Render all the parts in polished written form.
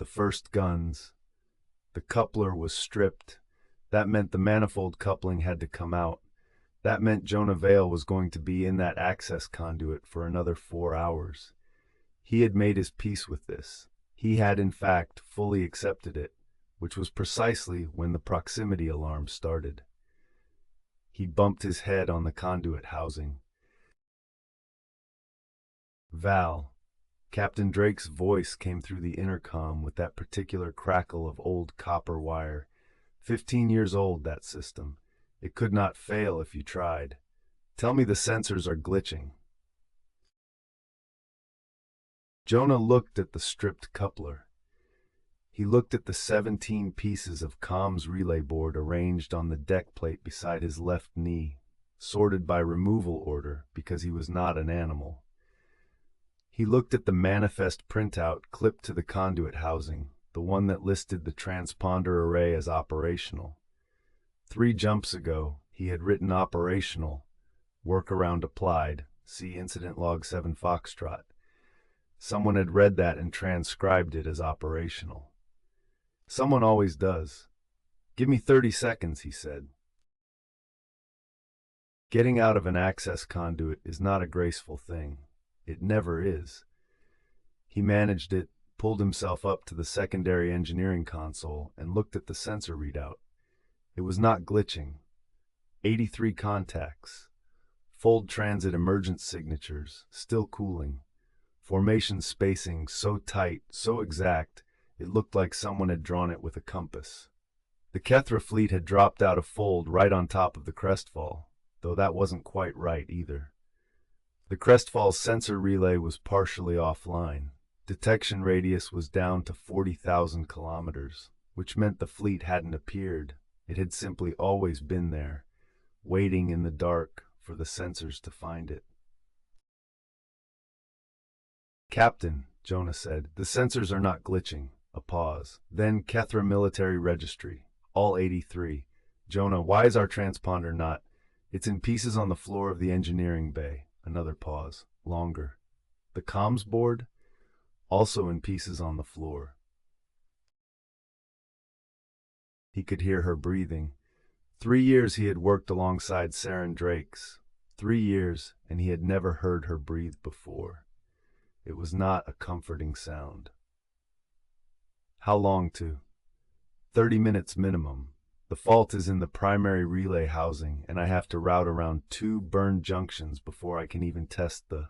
the first guns. The coupler was stripped. That meant the manifold coupling had to come out. That meant Jonah Vale was going to be in that access conduit for another 4 hours. He had made his peace with this. He had, in fact, fully accepted it, which was precisely when the proximity alarm started. He bumped his head on the conduit housing. Val. Captain Drake's voice came through the intercom with that particular crackle of old copper wire. 15 years old, that system. It could not fail if you tried. Tell me the sensors are glitching. Jonah looked at the stripped coupler. He looked at the 17 pieces of comms relay board arranged on the deck plate beside his left knee, sorted by removal order because he was not an animal. He looked at the manifest printout clipped to the conduit housing, the one that listed the transponder array as operational. 3 jumps ago, he had written operational, workaround applied, see incident log 7 Foxtrot. Someone had read that and transcribed it as operational. Someone always does. Give me 30 seconds, he said. Getting out of an access conduit is not a graceful thing. It never is. He managed it, pulled himself up to the secondary engineering console, and looked at the sensor readout. It was not glitching. 83 contacts. Fold transit emergent signatures, still cooling. Formation spacing so tight, so exact, it looked like someone had drawn it with a compass. The Keth'ari fleet had dropped out of fold right on top of the Crestfall, though that wasn't quite right either. The Crestfall's sensor relay was partially offline. Detection radius was down to 40,000 kilometers, which meant the fleet hadn't appeared. It had simply always been there, waiting in the dark for the sensors to find it. Captain, Jonah said, the sensors are not glitching. A pause. Then Keth'ari military registry. All 83. Jonah, why is our transponder not? It's in pieces on the floor of the engineering bay. Another pause. Longer. The comms board? Also in pieces on the floor. He could hear her breathing. 3 years he had worked alongside Saren Drakes. 3 years, and he had never heard her breathe before. It was not a comforting sound. How long to? 30 minutes minimum. The fault is in the primary relay housing, and I have to route around 2 burned junctions before I can even test the...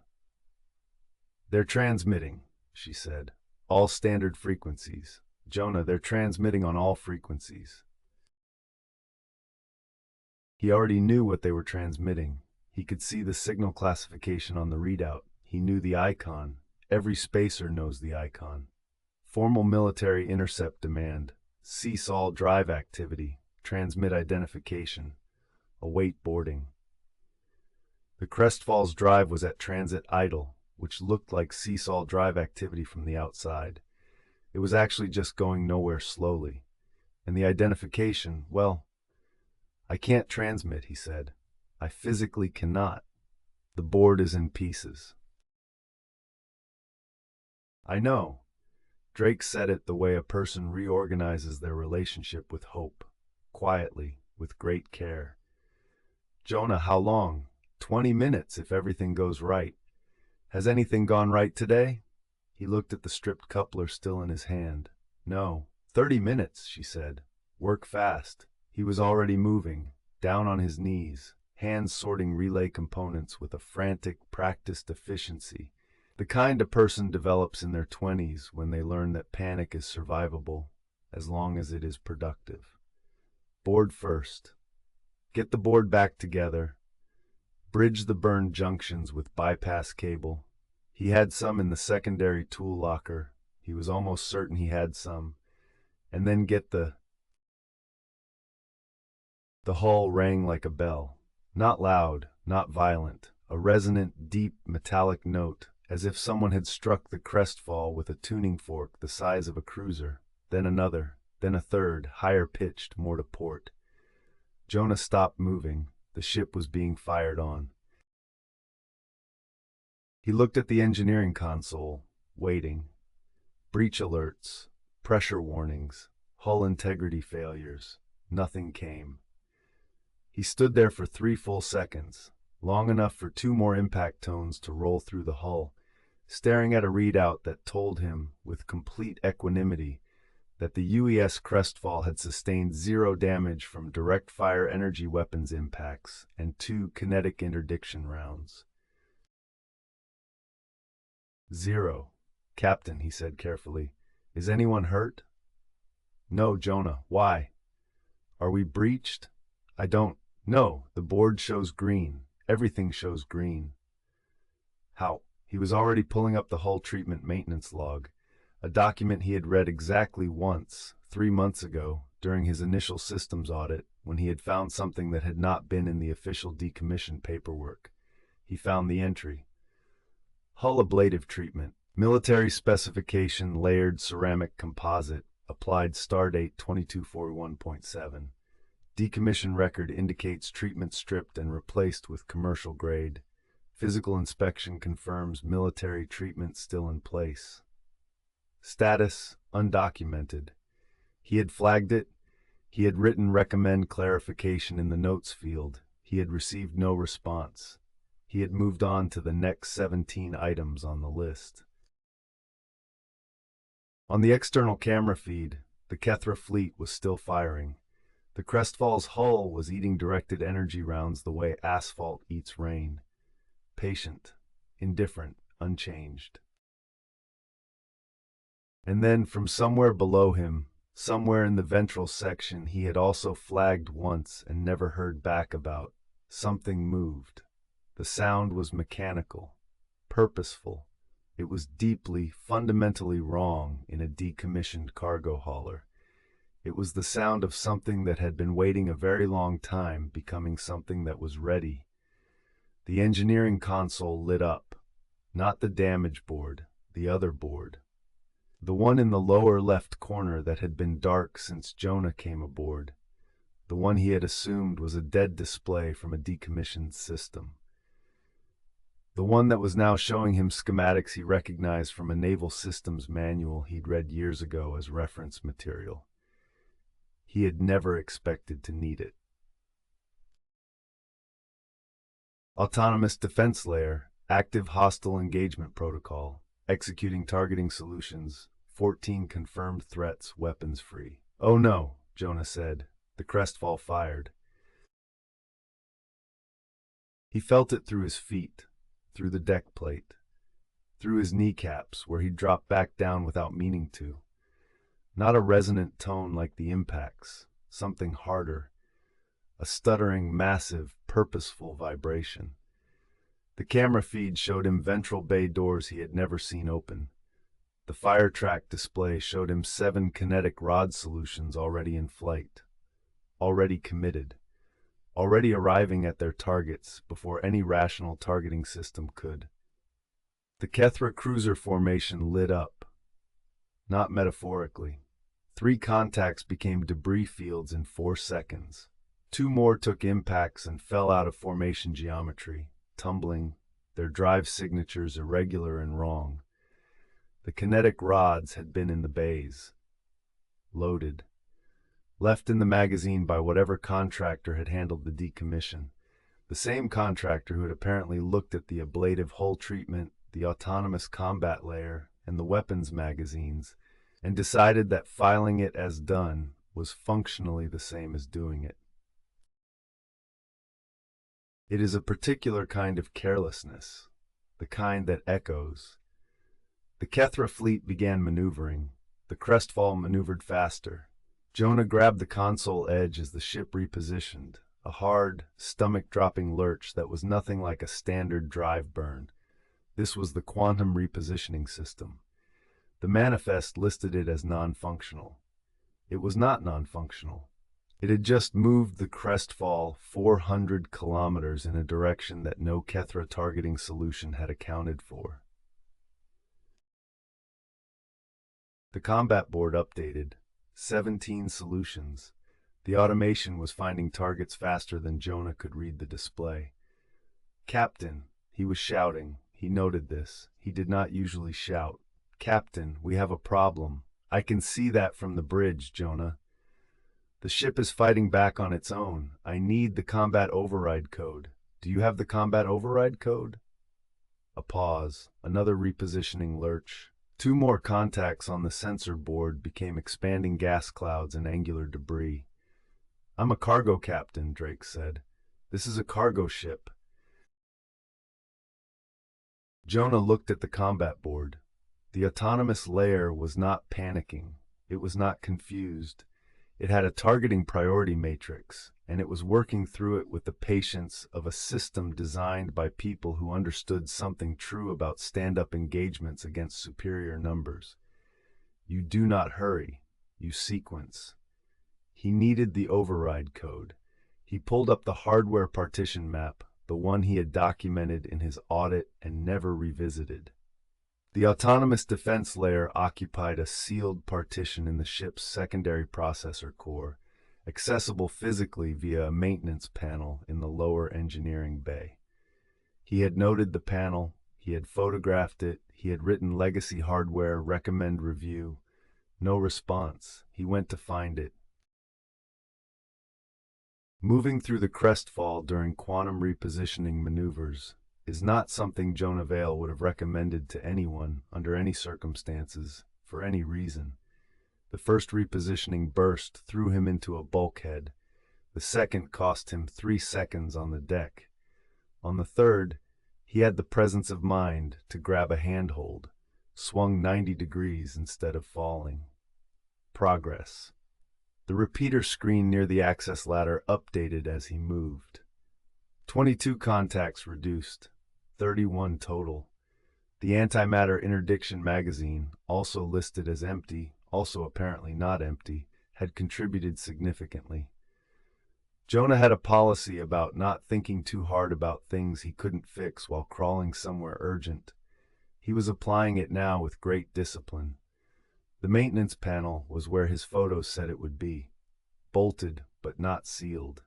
They're transmitting, she said. All standard frequencies. Jonah, they're transmitting on all frequencies. He already knew what they were transmitting. He could see the signal classification on the readout. He knew the icon. Every spacer knows the icon. Formal military intercept demand. Cease all drive activity. Transmit identification. Await boarding. The Crestfall's drive was at transit idle, which looked like cease all drive activity from the outside. It was actually just going nowhere slowly. And the identification, well, I can't transmit, he said. I physically cannot. The board is in pieces. I know. Drake said it the way a person reorganizes their relationship with hope, quietly, with great care. Jonah, how long? 20 minutes if everything goes right. Has anything gone right today? He looked at the stripped coupler still in his hand. No, 30 minutes, she said. Work fast. He was already moving, down on his knees, hands sorting relay components with a frantic, practiced efficiency. The kind a person develops in their 20s when they learn that panic is survivable, as long as it is productive. Board first. Get the board back together. Bridge the burned junctions with bypass cable. He had some in the secondary tool locker. He was almost certain he had some. And then get the hull rang like a bell. Not loud, not violent. A resonant, deep, metallic note, as if someone had struck the Crestfall with a tuning fork the size of a cruiser. Then another, then a third, higher pitched, more to port. Jonah stopped moving. The ship was being fired on. He looked at the engineering console, waiting. Breach alerts. pressure warnings, hull integrity failures. Nothing came. He stood there for 3 full seconds, long enough for 2 more impact tones to roll through the hull, staring at a readout that told him, with complete equanimity, that the UES Crestfall had sustained 0 damage from direct fire energy weapons impacts and 2 kinetic interdiction rounds. 0. Captain, he said carefully. Is anyone hurt? No, Jonah. Why? Are we breached? I don't. No, the board shows green. Everything shows green. How? He was already pulling up the hull treatment maintenance log, a document he had read exactly once, 3 months ago, during his initial systems audit, when he had found something that had not been in the official decommission paperwork. He found the entry. Hull ablative treatment, military specification layered ceramic composite, applied stardate 2241.7. Decommission record indicates treatment stripped and replaced with commercial grade. Physical inspection confirms military treatment still in place. Status undocumented. He had flagged it. He had written recommend clarification in the notes field. He had received no response. He had moved on to the next 17 items on the list. On the external camera feed, the Keth'ari fleet was still firing. The Crestfall's hull was eating directed energy rounds the way asphalt eats rain. Patient, indifferent, unchanged. And then, from somewhere below him, somewhere in the ventral section he had also flagged once and never heard back about, something moved. The sound was mechanical, purposeful. It was deeply, fundamentally wrong in a decommissioned cargo hauler. It was the sound of something that had been waiting a very long time, becoming something that was ready. The engineering console lit up. Not the damage board, the other board. The one in the lower left corner that had been dark since Jonah came aboard. The one he had assumed was a dead display from a decommissioned system. The one that was now showing him schematics he recognized from a naval systems manual he'd read years ago as reference material. He had never expected to need it. Autonomous Defense Layer, Active Hostile Engagement Protocol, Executing Targeting Solutions, 14 confirmed threats, weapons free. Oh no, Jonah said. The Crestfall fired. He felt it through his feet, through the deck plate, through his kneecaps where he dropped back down without meaning to. Not a resonant tone like the impacts, something harder, a stuttering, massive, purposeful vibration. The camera feed showed him ventral bay doors he had never seen open. The fire track display showed him 7 kinetic rod solutions already in flight, already committed, already arriving at their targets before any rational targeting system could. The Keth'ari cruiser formation lit up, not metaphorically. 3 contacts became debris fields in 4 seconds. 2 more took impacts and fell out of formation geometry, tumbling, their drive signatures irregular and wrong. The kinetic rods had been in the bays, loaded, left in the magazine by whatever contractor had handled the decommission, the same contractor who had apparently looked at the ablative hull treatment, the autonomous combat layer, and the weapons magazines, and decided that filing it as done was functionally the same as doing it. It is a particular kind of carelessness, the kind that echoes. The Keth'ari fleet began maneuvering. The Crestfall maneuvered faster. Jonah grabbed the console edge as the ship repositioned, a hard, stomach-dropping lurch that was nothing like a standard drive burn. This was the quantum repositioning system. The manifest listed it as non-functional. It was not non-functional. It had just moved the Crestfall 400 kilometers in a direction that no Keth'ari targeting solution had accounted for. The combat board updated. 17 solutions. The automation was finding targets faster than Jonah could read the display. Captain, he was shouting. He noted this. He did not usually shout. Captain, we have a problem. I can see that from the bridge, Jonah. The ship is fighting back on its own. I need the combat override code. Do you have the combat override code? A pause, another repositioning lurch. Two more contacts on the sensor board became expanding gas clouds and angular debris. I'm a cargo captain, Drake said. This is a cargo ship. Jonah looked at the combat board. The autonomous layer was not panicking. It was not confused. It had a targeting priority matrix, and it was working through it with the patience of a system designed by people who understood something true about stand-up engagements against superior numbers. You do not hurry, you sequence. He needed the override code. He pulled up the hardware partition map, the one he had documented in his audit and never revisited. The autonomous defense layer occupied a sealed partition in the ship's secondary processor core, accessible physically via a maintenance panel in the lower engineering bay. He had noted the panel, he had photographed it, he had written legacy hardware recommend review. No response. He went to find it. Moving through the crestfall during quantum repositioning maneuvers is not something Jonah Vale would have recommended to anyone under any circumstances, for any reason. The first repositioning burst threw him into a bulkhead. The second cost him 3 seconds on the deck. On the third, he had the presence of mind to grab a handhold, swung 90 degrees instead of falling. Progress. The repeater screen near the access ladder updated as he moved. 22 contacts reduced, 31 total. The Antimatter interdiction magazine, also listed as empty, also apparently not empty, had contributed significantly. Jonah had a policy about not thinking too hard about things he couldn't fix while crawling somewhere urgent. He was applying it now with great discipline. The maintenance panel was where his photos said it would be, bolted but not sealed.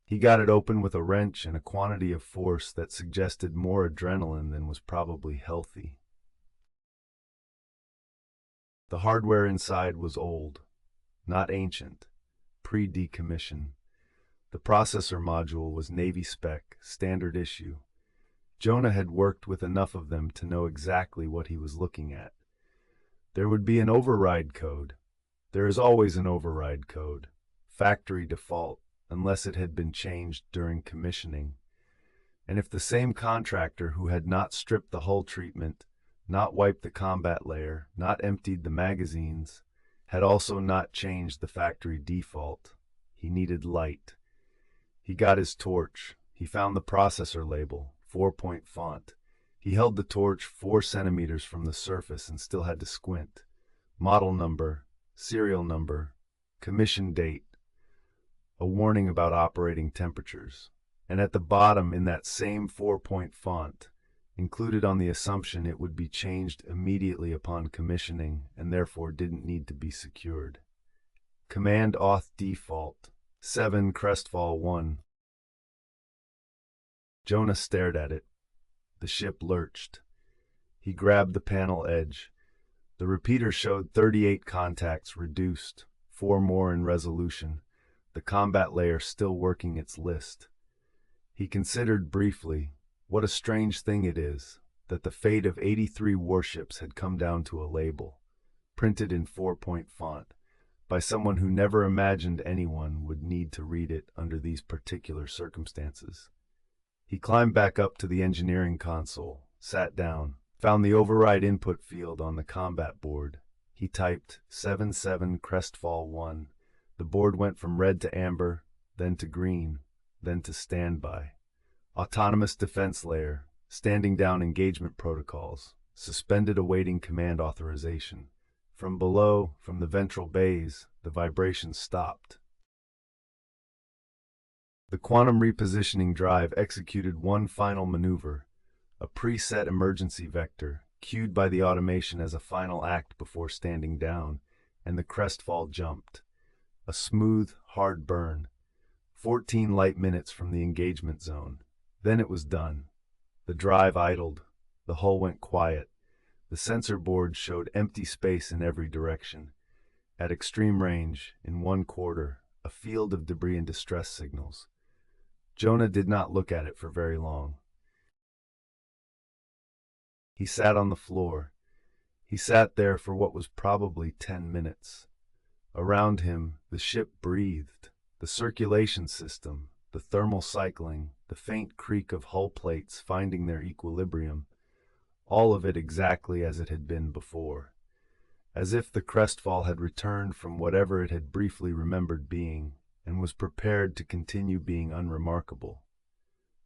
He got it open with a wrench and a quantity of force that suggested more adrenaline than was probably healthy. The hardware inside was old, not ancient, pre-decommission. The processor module was Navy spec, standard issue. Jonah had worked with enough of them to know exactly what he was looking at. There would be an override code. There is always an override code, factory default, unless it had been changed during commissioning. And if the same contractor who had not stripped the hull treatment, not wiped the combat layer, not emptied the magazines, had also not changed the factory default, he needed light. He got his torch. He found the processor label, 4-point font. He held the torch 4 centimeters from the surface and still had to squint. Model number, serial number, commission date, a warning about operating temperatures. And at the bottom in that same 4-point font, included on the assumption it would be changed immediately upon commissioning and therefore didn't need to be secured. Command auth default, 7 Crestfall 1. Jonah stared at it. The ship lurched. He grabbed the panel edge. The repeater showed 38 contacts reduced, 4 more in resolution, the combat layer still working its list. He considered briefly, what a strange thing it is, that the fate of 83 warships had come down to a label, printed in 4-point font, by someone who never imagined anyone would need to read it under these particular circumstances. He climbed back up to the engineering console, sat down, found the override input field on the combat board. He typed 77 Crestfall 1. The board went from red to amber, then to green, then to standby. Autonomous defense layer, standing down engagement protocols, suspended awaiting command authorization. From below, from the ventral bays, the vibrations stopped. The quantum repositioning drive executed one final maneuver, a preset emergency vector, cued by the automation as a final act before standing down, and the crestfall jumped. A smooth, hard burn. 14 light minutes from the engagement zone. Then it was done. The drive idled. The hull went quiet. The sensor board showed empty space in every direction. At extreme range, in one quarter, a field of debris and distress signals. Jonah did not look at it for very long. He sat on the floor. He sat there for what was probably 10 minutes. Around him, the ship breathed. The circulation system, the thermal cycling, the faint creak of hull plates finding their equilibrium, all of it exactly as it had been before. As if the crestfall had returned from whatever it had briefly remembered being, and was prepared to continue being unremarkable.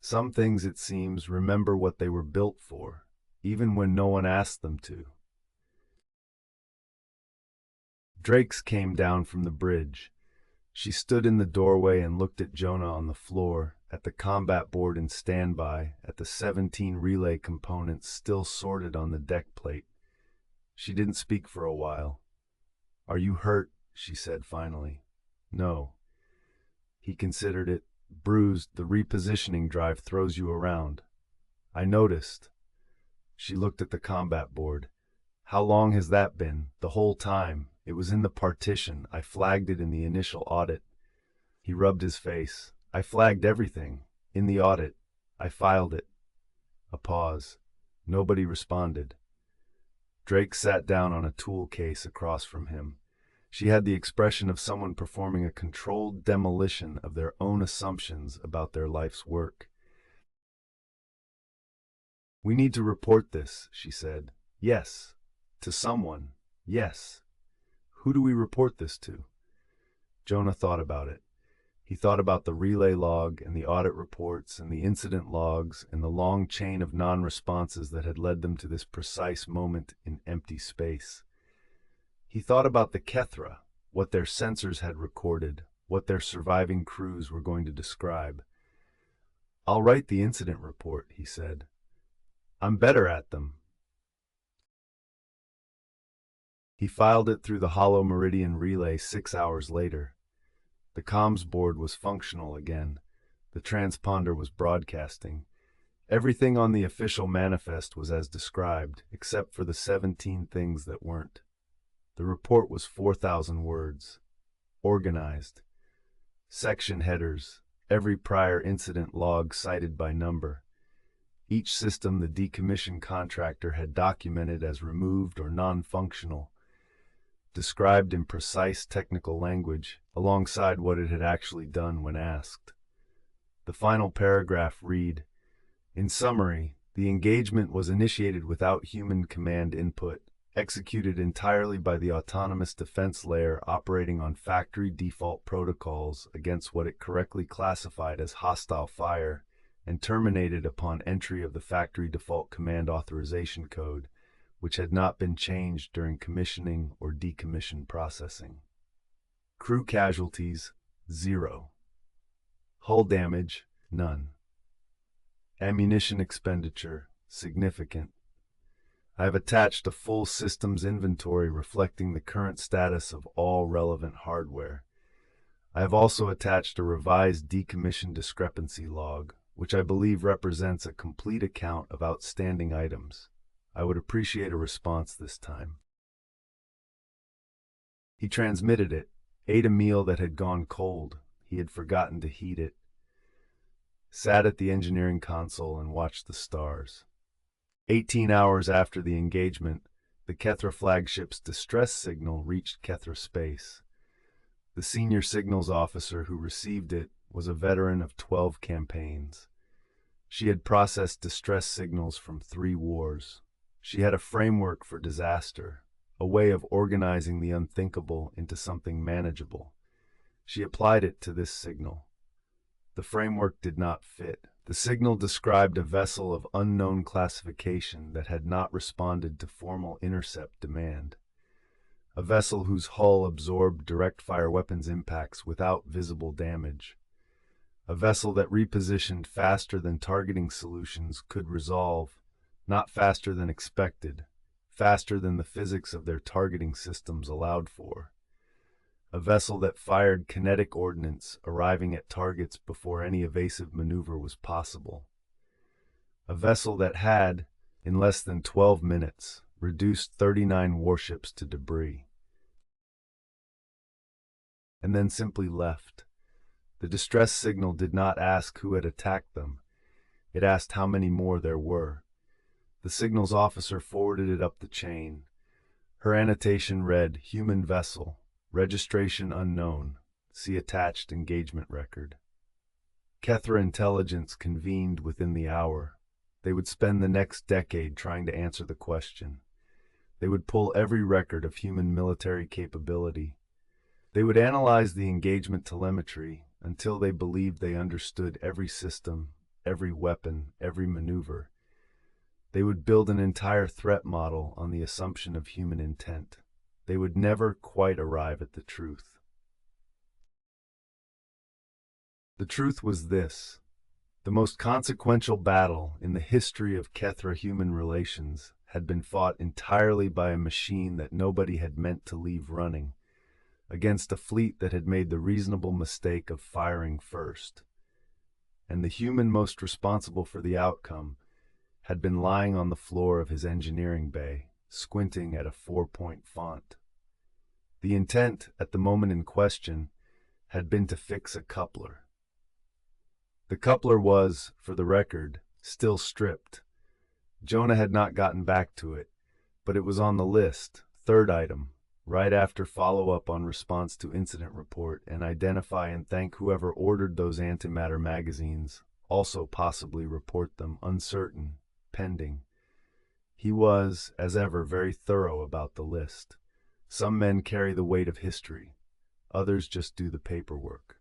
Some things, it seems, remember what they were built for, even when no one asked them to. Drake's came down from the bridge. She stood in the doorway and looked at Jonah on the floor, at the combat board in standby, at the 17 relay components still sorted on the deck plate. She didn't speak for a while. "Are you hurt?" she said finally. "No." He considered it. "Bruised. The repositioning drive throws you around." "I noticed." She looked at the combat board. "How long has that been?" "The whole time. It was in the partition. I flagged it in the initial audit." He rubbed his face. "I flagged everything. In the audit. I filed it." A pause. Nobody responded. Drake sat down on a tool case across from him. She had the expression of someone performing a controlled demolition of their own assumptions about their life's work. "We need to report this," she said. "Yes." "To someone." "Yes." "Who do we report this to?" Jonah thought about it. He thought about the relay log and the audit reports and the incident logs and the long chain of non-responses that had led them to this precise moment in empty space. He thought about the Keth'ari, what their sensors had recorded, what their surviving crews were going to describe. "I'll write the incident report," he said. "I'm better at them." He filed it through the hollow Meridian relay 6 hours later. The comms board was functional again. The transponder was broadcasting. Everything on the official manifest was as described, except for the 17 things that weren't. The report was 4,000 words. Organized. Section headers, every prior incident log cited by number. Each system the decommissioned contractor had documented as removed or non-functional, described in precise technical language, alongside what it had actually done when asked. The final paragraph read, "In summary, the engagement was initiated without human command input, executed entirely by the autonomous defense layer operating on factory default protocols against what it correctly classified as hostile fire, and terminated upon entry of the factory default command authorization code, which had not been changed during commissioning or decommission processing. Crew casualties, 0. Hull damage, none. Ammunition expenditure, significant. I have attached a full systems inventory reflecting the current status of all relevant hardware. I have also attached a revised decommission discrepancy log, which I believe represents a complete account of outstanding items. I would appreciate a response this time." He transmitted it, ate a meal that had gone cold. He had forgotten to heat it. Sat at the engineering console and watched the stars. 18 hours after the engagement, the Keth'ari flagship's distress signal reached Keth'ari space. The senior signals officer who received it was a veteran of 12 campaigns. She had processed distress signals from 3 wars. She had a framework for disaster, a way of organizing the unthinkable into something manageable. She applied it to this signal. The framework did not fit. The signal described a vessel of unknown classification that had not responded to formal intercept demand. A vessel whose hull absorbed direct fire weapons impacts without visible damage. A vessel that repositioned faster than targeting solutions could resolve, not faster than expected, faster than the physics of their targeting systems allowed for. A vessel that fired kinetic ordnance, arriving at targets before any evasive maneuver was possible. A vessel that had, in less than 12 minutes, reduced 39 warships to debris, and then simply left. The distress signal did not ask who had attacked them. It asked how many more there were. The signals officer forwarded it up the chain. Her annotation read, "Human vessel, registration unknown. See attached engagement record." Keth'ari intelligence convened within the hour. They would spend the next decade trying to answer the question. They would pull every record of human military capability. They would analyze the engagement telemetry until they believed they understood every system, every weapon, every maneuver. They would build an entire threat model on the assumption of human intent. They would never quite arrive at the truth. The truth was this: the most consequential battle in the history of Keth'ari-human relations had been fought entirely by a machine that nobody had meant to leave running, against a fleet that had made the reasonable mistake of firing first. And the human most responsible for the outcome had been lying on the floor of his engineering bay, squinting at a 4-point font. The intent, at the moment in question, had been to fix a coupler. The coupler was, for the record, still stripped. Jonah had not gotten back to it, but it was on the list, third item, right after follow-up on response to incident report, and identify and thank whoever ordered those Antimatter magazines, also possibly report them, uncertain, pending. He was, as ever, very thorough about the list. Some men carry the weight of history, others just do the paperwork.